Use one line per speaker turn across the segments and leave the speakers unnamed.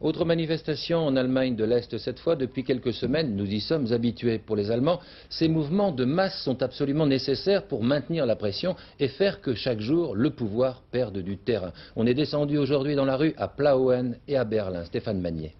Autre manifestation en Allemagne de l'Est cette fois. Depuis quelques semaines, nous y sommes habitués. Pour les Allemands, ces mouvements de masse sont absolument nécessaires pour maintenir la pression et faire que chaque jour, le pouvoir perde du terrain. On est descendu aujourd'hui dans la rue à Plauen et à Berlin. Stéphane Magnier.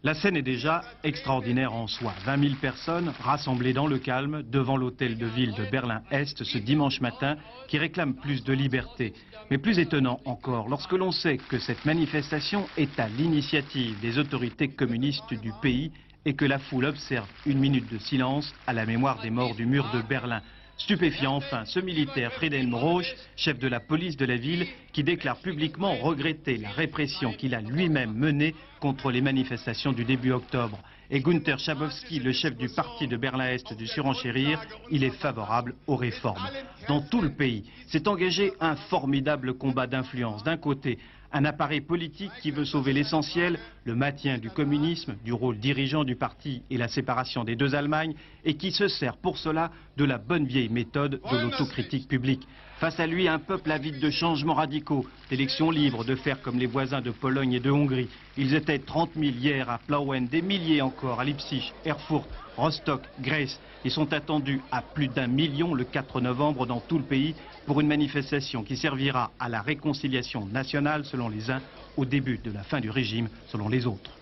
La scène est déjà extraordinaire en soi. 20 000 personnes rassemblées dans le calme devant l'hôtel de ville de Berlin-Est ce dimanche matin qui réclament plus de liberté. Mais plus étonnant encore, lorsque l'on sait que cette manifestation est à l'initiative des autorités communistes du pays et que la foule observe une minute de silence à la mémoire des morts du mur de Berlin. Stupéfiant enfin, ce militaire Friedhelm Rausch, chef de la police de la ville, qui déclare publiquement regretter la répression qu'il a lui-même menée contre les manifestations du début octobre. Et Günther Schabowski, le chef du parti de Berlin-Est du surenchérir, il est favorable aux réformes. Dans tout le pays, s'est engagé un formidable combat d'influence. D'un côté, un appareil politique qui veut sauver l'essentiel, le maintien du communisme, du rôle dirigeant du parti et la séparation des deux Allemagnes, et qui se sert pour cela de la bonne vieille méthode de l'autocritique publique. Face à lui, un peuple avide de changements radicaux, d'élections libres, de faire comme les voisins de Pologne et de Hongrie. Ils étaient 30 000 hier à Plauen, des milliers encore à Leipzig, Erfurt, Rostock, Grèce. Ils sont attendus à plus d'1 million le 4 novembre dans tout le pays pour une manifestation qui servira à la réconciliation nationale selon les uns, au début de la fin du régime selon les autres.